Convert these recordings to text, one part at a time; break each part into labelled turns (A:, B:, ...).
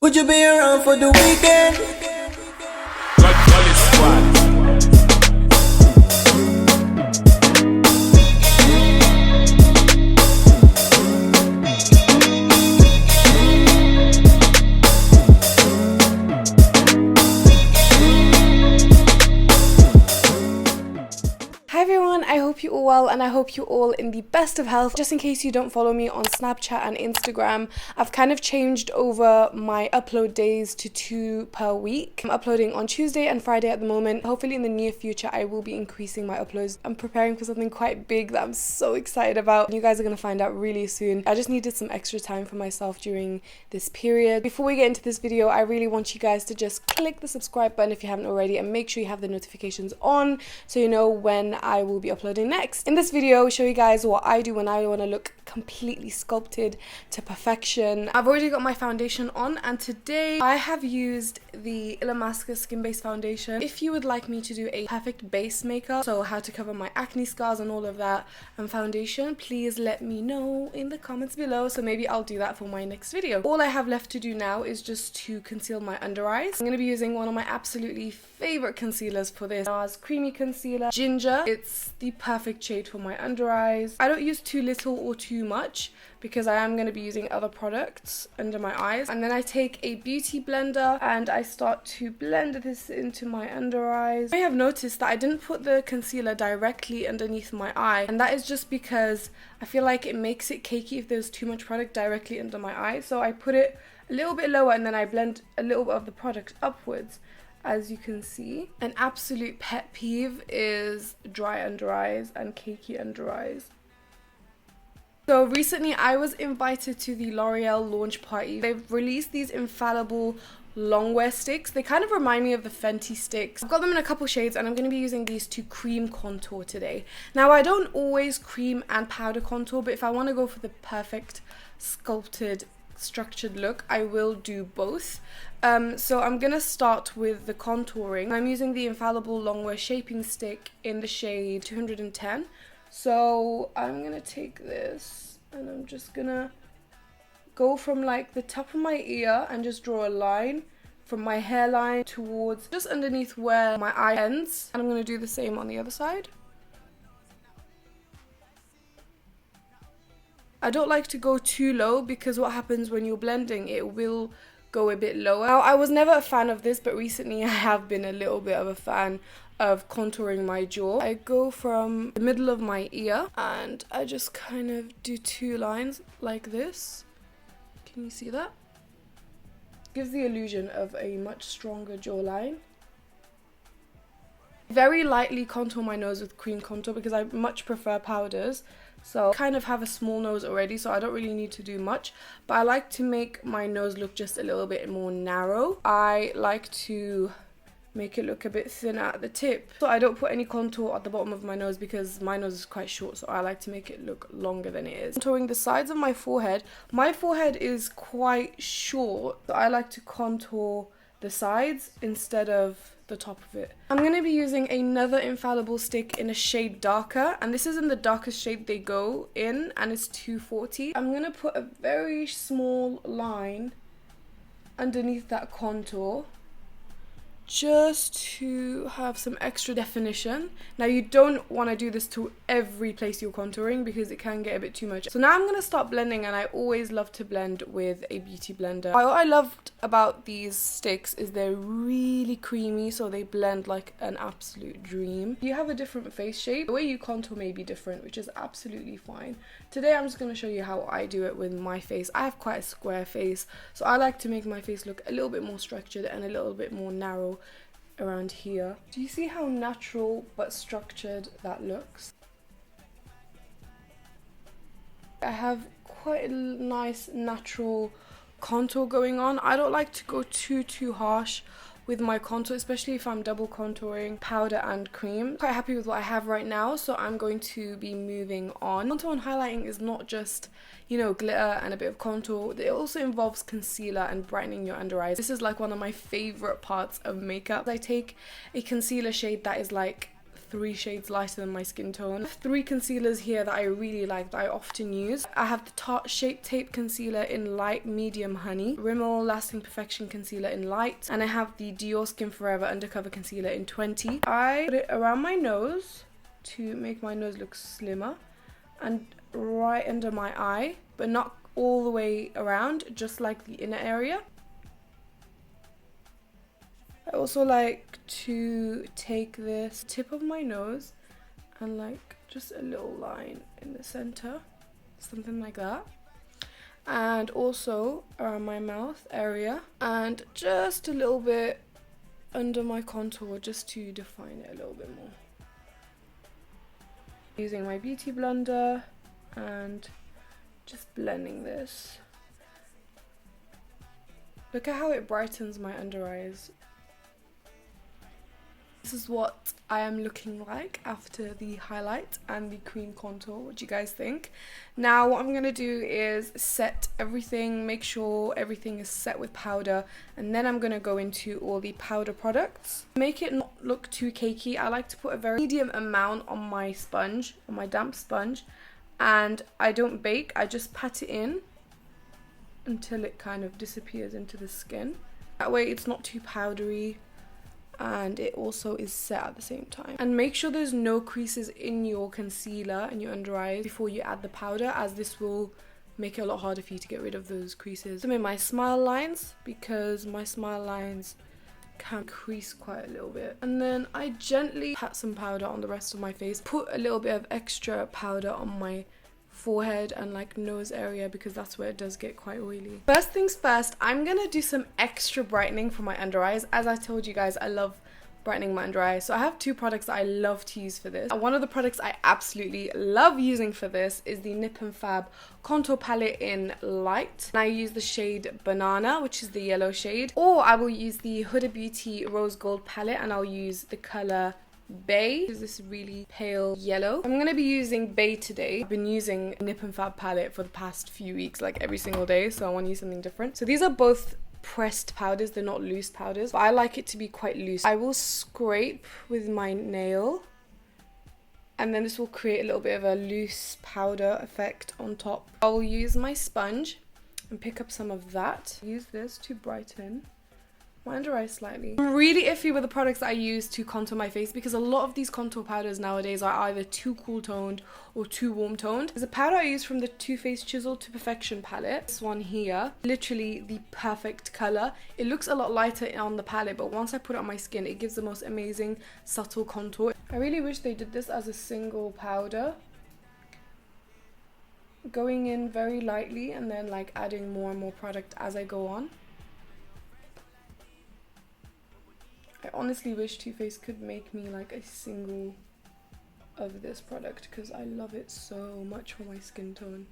A: Would you be around for the weekend? Squad.
B: Hi everyone, I hope you all well and I hope you all in the best of health. Just in case you don't follow me on Snapchat and Instagram, I've kind of changed over my upload days to 2 per week. I'm uploading on Tuesday and Friday at the moment. Hopefully in the near future I will be increasing my uploads. I'm preparing for something quite big that I'm so excited about. You guys are going to find out really soon. I just needed some extra time for myself during this period. Before we get into this video, I really want you guys to just click the subscribe button if you haven't already and make sure you have the notifications on so you know when I will be uploading next. In this video, I'll show you guys what I do when I want to look completely sculpted to perfection. I've already got my foundation on and today I have used the Illamasqua skin based foundation. If you would like me to do a perfect base makeup, so how to cover my acne scars and all of that and foundation, please let me know in the comments below, so maybe I'll do that for my next video. All I have left to do now is just to conceal my under eyes. I'm going to be using one of my absolutely favorite concealers for this, NARS Creamy Concealer Ginger. It's the perfect shade for my under eyes. I don't use too little or too much because I am going to be using other products under my eyes. And then I take a beauty blender and I start to blend this into my under eyes. I have noticed that I didn't put the concealer directly underneath my eye, and that is just because I feel like it makes it cakey if there's too much product directly under my eye. So I put it a little bit lower and then I blend a little bit of the product upwards. As you can see, an absolute pet peeve is dry under eyes and cakey under eyes. So recently I was invited to the L'Oreal launch party. They've released these infallible longwear sticks. They kind of remind me of the Fenty sticks. I've got them in a couple shades and I'm going to be using these to cream contour today. Now I don't always cream and powder contour, but if I want to go for the perfect sculpted structured look, I will do both. So I'm gonna start with the contouring. I'm using the infallible longwear shaping stick in the shade 210. So I'm gonna take this and I'm just gonna go from like the top of my ear and just draw a line from my hairline towards just underneath where my eye ends, and I'm gonna do the same on the other side. I don't like to go too low because what happens when you're blending, it will go a bit lower. Now, I was never a fan of this, but recently I have been a little bit of a fan of contouring my jaw. I go from the middle of my ear and I just kind of do 2 lines like this. Can you see that? Gives the illusion of a much stronger jawline. Very lightly contour my nose with cream contour because I much prefer powders. So I kind of have a small nose already, so I don't really need to do much. But I like to make my nose look just a little bit more narrow. I like to make it look a bit thinner at the tip. So I don't put any contour at the bottom of my nose because my nose is quite short, so I like to make it look longer than it is. Contouring the sides of my forehead. My forehead is quite short, so I like to contour the sides instead of the top of it. I'm going to be using another infallible stick in a shade darker, and this is in the darkest shade they go in, and it's 240. I'm going to put a very small line underneath that contour just to have some extra definition. Now you don't want to do this to every place you're contouring because it can get a bit too much. So now I'm going to start blending, and I always love to blend with a beauty blender. What I loved about these sticks is they're really creamy, so they blend like an absolute dream. You have a different face shape. The way you contour may be different, which is absolutely fine. Today I'm just going to show you how I do it with my face. I have quite a square face, so I like to make my face look a little bit more structured and a little bit more narrow around here. Do you see how natural but structured that looks? I have quite a nice natural contour going on. I don't like to go too harsh with my contour, especially if I'm double contouring powder and cream. I'm quite happy with what I have right now, so I'm going to be moving on. Contour and highlighting is not just, you know, glitter and a bit of contour. It also involves concealer and brightening your under eyes. This is like one of my favorite parts of makeup. I take a concealer shade that is like 3 shades lighter than my skin tone. I have 3 concealers here that I really like, that I often use. I have the Tarte Shape Tape Concealer in Light Medium Honey, Rimmel Lasting Perfection Concealer in Light, and I have the Dior Skin Forever Undercover Concealer in 20. I put it around my nose to make my nose look slimmer, and right under my eye, but not all the way around, just like the inner area. I also like to take this tip of my nose and like just a little line in the center, something like that, and also around my mouth area, and just a little bit under my contour, just to define it a little bit more. Using my beauty blender and just blending this. Look at how it brightens my under eyes. This is what I am looking like after the highlight and the cream contour. What do you guys think? Now what I'm going to do is set everything, make sure everything is set with powder, and then I'm going to go into all the powder products. Make it not look too cakey. I like to put a very medium amount on my sponge, on my damp sponge, and I don't bake, I just pat it in until it kind of disappears into the skin. That way it's not too powdery, and it also is set at the same time. And make sure there's no creases in your concealer and your under eyes before you add the powder, as this will make it a lot harder for you to get rid of those creases. I'm in my smile lines because my smile lines can crease quite a little bit. And then I gently pat some powder on the rest of my face. Put a little bit of extra powder on my forehead and like nose area because that's where it does get quite oily. First things first, I'm gonna do some extra brightening for my under eyes. As I told you guys, I love brightening my under eyes, so I have 2 products that I love to use for this. One of the products I absolutely love using for this is the Nip and Fab contour palette in Light, and I use the shade Banana, which is the yellow shade, or I will use the Huda Beauty Rose Gold palette and I'll use the color Bay, is this really pale yellow. I'm gonna be using Bay today. I've been using Nip and Fab palette for the past few weeks, like every single day, so I want to use something different. So these are both pressed powders, they're not loose powders, but I like it to be quite loose. I will scrape with my nail, and then this will create a little bit of a loose powder effect on top. I will use my sponge and pick up some of that. Use this to brighten my under eyes slightly. I'm really iffy with the products that I use to contour my face because a lot of these contour powders nowadays are either too cool toned or too warm toned. There's a powder I use from the Too Faced Chisel to Perfection palette. This one here, literally the perfect color. It looks a lot lighter on the palette, but once I put it on my skin, it gives the most amazing subtle contour. I really wish they did this as a single powder, going in very lightly and then like adding more and more product as I go on. I honestly wish Too Faced could make me like a single of this product because I love it so much for my skin tone.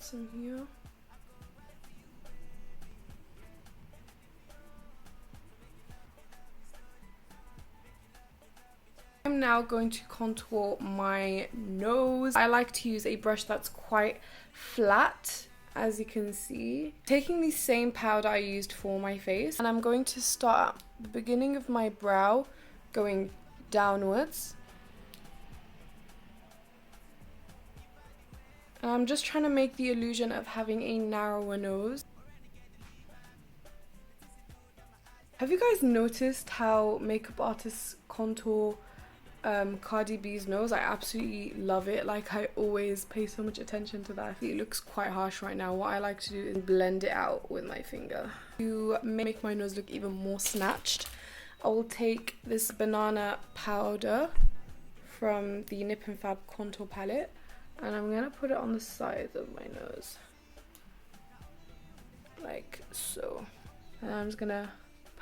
B: Some here. I'm now going to contour my nose. I like to use a brush that's quite flat, as you can see. Taking the same powder I used for my face, and I'm going to start at the beginning of my brow going downwards, and I'm just trying to make the illusion of having a narrower nose. Have you guys noticed how makeup artists contour Cardi B's nose? I absolutely love it. Like, I always pay so much attention to that. It looks quite harsh right now. What I like to do is blend it out with my finger to make my nose look even more snatched. I will take this banana powder from the Nip and Fab contour palette and I'm gonna put it on the sides of my nose like so, and I'm just gonna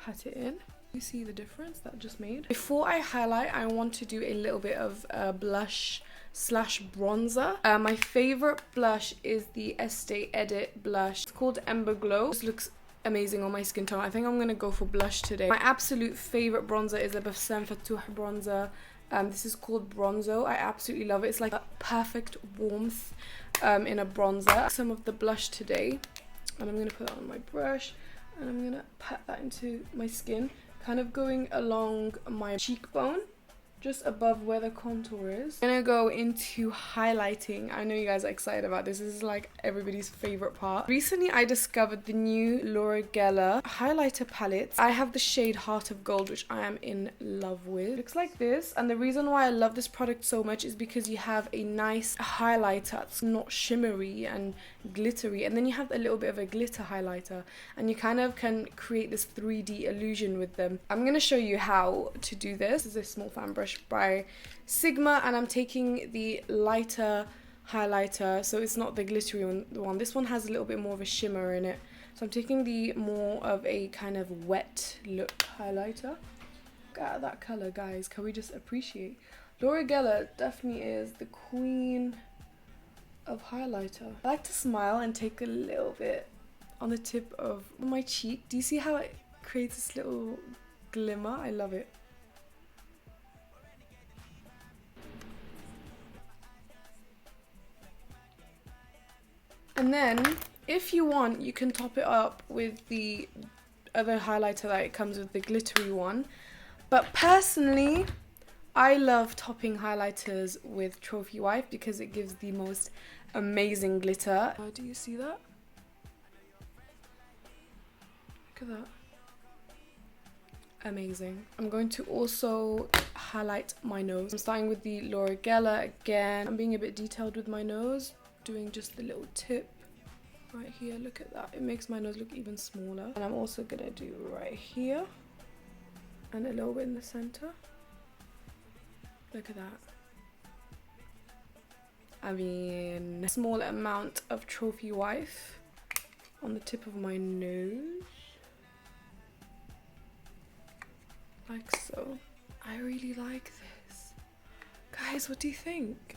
B: pat it in. You see the difference that just made? Before I highlight, I want to do a little bit of blush slash bronzer. My favorite blush is the Estee Edit blush. It's called Ember Glow. This looks amazing on my skin tone. I think I'm gonna go for blush today. My absolute favorite bronzer is a Bassem Fatouh bronzer. This is called Bronzo. I absolutely love it. It's like a perfect warmth in a bronzer. Some of the blush today, and I'm gonna put it on my brush. And I'm gonna pat that into my skin, kind of going along my cheekbone, just above where the contour is. I'm gonna go into highlighting. I know you guys are excited about this. This is like everybody's favorite part. Recently, I discovered the new Laura Geller highlighter palettes. I have the shade Heart of Gold, which I am in love with. It looks like this, and the reason why I love this product so much is because you have a nice highlighter that's not shimmery and glittery, and then you have a little bit of a glitter highlighter, and you kind of can create this 3D illusion with them. I'm gonna show you how to do this. This is a small fan brush by Sigma, and I'm taking the lighter highlighter, so it's not the glittery one. This one has a little bit more of a shimmer in it, so I'm taking the more of a kind of wet look highlighter. Look at that color, guys. Can we just appreciate? Laura Geller definitely is the queen of highlighter. I like to smile and take a little bit on the tip of my cheek. Do you see how it creates this little glimmer? I love it. And then, if you want, you can top it up with the other highlighter that it comes with, the glittery one. But personally, I love topping highlighters with Trophy Wife because it gives the most amazing glitter. Do you see that? Look at that. Amazing. I'm going to also highlight my nose. I'm starting with the Laura Geller again. I'm being a bit detailed with my nose, doing just the little tip right here. Look at that. It makes my nose look even smaller. And I'm also gonna do right here and a little bit in the center. Look at that. I mean, a small amount of Trophy Wife on the tip of my nose. Like so. I really like this. Guys, what do you think?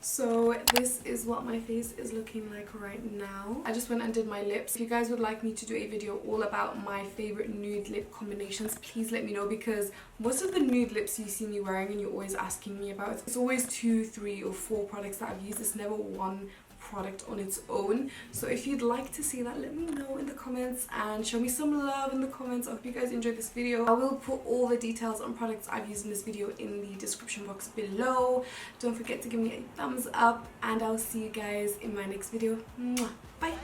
B: So this is what my face is looking like right now. I just went and did my lips. If you guys would like me to do a video all about my favorite nude lip combinations, please let me know, because most of the nude lips you see me wearing and you're always asking me about, it's always 2, 3 or 4 products that I've used. It's never one product on its own. So if you'd like to see that, let me know in the comments and show me some love in the comments. I hope you guys enjoyed this video. I will put all the details on products I've used in this video in the description box below. Don't forget to give me a thumbs up, and I'll see you guys in my next video. Mwah. Bye.